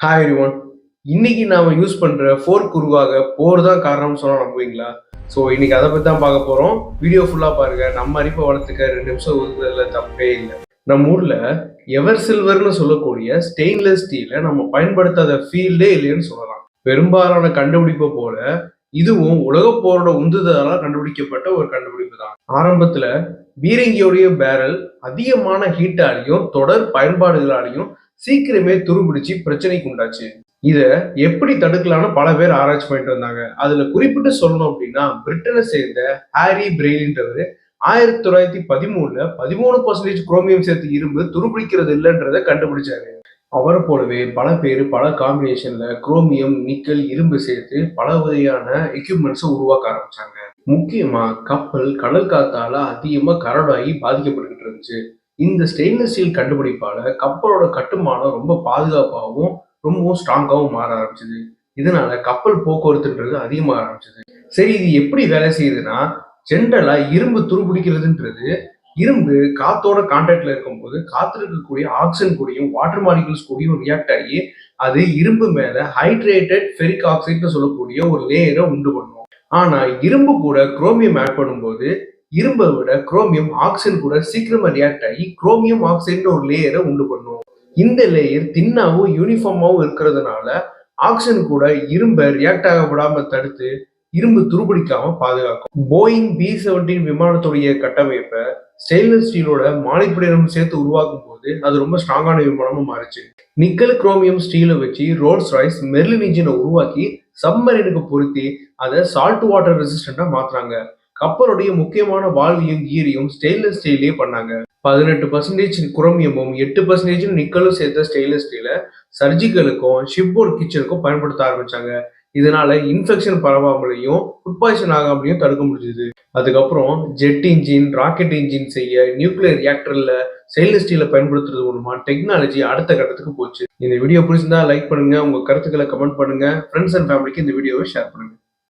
Hi everyone. இன்னைக்கு நாம use பண்ற ஃபோர்க் உருவாக போர் தான் காரணம்னு சொன்னா நம்புவீங்களா? ஸோ இன்னைக்கு அதை பத்தி தான் பார்க்க போறோம். வீடியோ ஃபுல்லா பாருங்க. நம்ம அறிப்பை வளர்த்துக்க 2 நிமிஷம் ஒதுக்குறதுல தப்பே இல்லை. நம்ம ஊர்ல எவர் சில்வர்னு சொல்லக்கூடிய ஸ்டெயின்லெஸ் ஸ்டீலை நம்ம பயன்படுத்தாத ஃபீல்டே இல்லைன்னு சொல்லலாம். பெரும்பாலான கண்டுபிடிப்பை போல இதுவும் உலக போரோட உந்துதலால் கண்டுபிடிக்கப்பட்ட ஒரு கண்டுபிடிப்பு தான். ஆரம்பத்துல பீரங்கியோடைய பேரல் அதிகமான ஹீட்டாலையும் தொடர் பயன்பாடுகளாலையும் சீக்கிரமே துருபிடிச்சு பிரச்சனைக்கு உண்டாச்சு. இத எப்படி தடுக்கலாம்னு பல பேர் ஆராய்ச்சி பண்ணிட்டு வந்தாங்க. அதுல குறிப்பிட்டு சொல்லணும் அப்படின்னா பிரிட்டனை சேர்ந்த ஹாரி பிரெயிலின்றவரு 1913 13% குரோமியம் சேர்த்து இரும்பு துருபிடிக்கிறது இல்லைன்றத கண்டுபிடிச்சாரு. அவரை போலவே பல பேர் பல காம்பினேஷன்ல குரோமியம், நிக்கல், இரும்பு சேர்த்து பல வகையான எக்யூப்மெண்ட்ஸை உருவாக்க ஆரம்பிச்சாங்க. முக்கியமா கப்பல் கடல் காத்தால அதிகமா கரடாகி பாதிக்கப்பட்டுக்கிட்டு இருந்துச்சு. இந்த ஸ்டெயின்லெஸ் ஸ்டீல் கண்டுபிடிப்பால கப்பலோட கட்டுமானம் ரொம்ப பாதுகாப்பாகவும் ரொம்பவும் ஸ்ட்ராங்காகவும் மாற ஆரம்பிச்சது. இதனால கப்பல் போக்குவரத்துன்றது அதிகமாக ஆரம்பிச்சது. சரி, இது எப்படி வேலை செய்யுதுன்னா, ஜென்ரலா இரும்பு துருபிடிக்கிறதுன்றது இரும்பு காத்தோட கான்டாக்ட்ல இருக்கும்போது காத்துல இருக்கக்கூடிய ஆக்சிஜன் கூடயும் வாட்டர் மாலிகுல்ஸ் கூடயும் ரியாக்ட் ஆகி அது இரும்பு மேல ஹைட்ரேட்டட் ஃபெரிக் ஆக்சைடுன்னு சொல்லக்கூடிய ஒரு லேயரை உண்டு பண்ணும். ஆனா இரும்பு கூட குரோமியம் ஆட் பண்ணும்போது இரும்பை விட குரோமியம் ஆக்சிஜன் கூட சீக்கிரமா ரியாக்ட் ஆகி குரோமியம் ஆக்சைடுன்னு ஒரு லேயரை உண்டு பண்ணும். இந்த லேயர் தின்னாவும் யூனிஃபார்மாவும் இருக்கிறதுனால ஆக்சிஜன் கூட இரும்பை ரியாக்ட் ஆக விடாம தடுத்து இரும்பு துருபிடிக்காம பாதுகாக்கும். போயிங் B-17 விமானத்துடைய கட்டமைப்பை ஸ்டெயின்லெஸ் ஸ்டீலோட மாலிப்டினம் சேர்த்து உருவாக்கும் போது அது ரொம்ப ஸ்ட்ராங்கான விமானமா மாறிச்சு. நிக்கல் குரோமியம் ஸ்டீலை வச்சு ரோல்ஸ் ராய்ஸ் மெர்லின் இன்ஜினை உருவாக்கி சப்மரீனுக்கு பொருத்தி அதை சால்ட் வாட்டர் ரெசிஸ்டண்டா மாத்துறாங்க. கப்பலுடைய முக்கியமான வால்வையும் கீரையும் ஸ்டெயின்லெஸ் ஸ்டீல்லே பண்ணாங்க. 18% குரோமியமும் 8% நிக்கலும் சேர்த்த ஸ்டெயின்லெஸ் ஸ்டீலை சர்ஜிக்கலுக்கும் ஷிப்போர்ட் கிச்சனுக்கும் பயன்படுத்த ஆரம்பிச்சாங்க. இதனால இன்ஃபெக்ஷன் பரவாமலையும் ஃபுட் பாய்சன் ஆகாமலையும் தடுக்க முடிஞ்சது. அதுக்கப்புறம் ஜெட் இன்ஜின், ராக்கெட் இன்ஜின் செய்ய நியூக்ளியர் ரியாக்டர்ல ஸ்டெயின்லெஸ் ஸ்டீலை பயன்படுத்துறது மூலமா டெக்னாலஜி அடுத்த கட்டத்துக்கு போச்சு. இந்த வீடியோ பிடிச்சிருந்தா லைக் பண்ணுங்க, உங்க கருத்துக்களை கமெண்ட் பண்ணுங்க, ஃப்ரெண்ட்ஸ் அண்ட் ஃபேமிலிக்கு இந்த வீடியோவை ஷேர் பண்ணுங்க.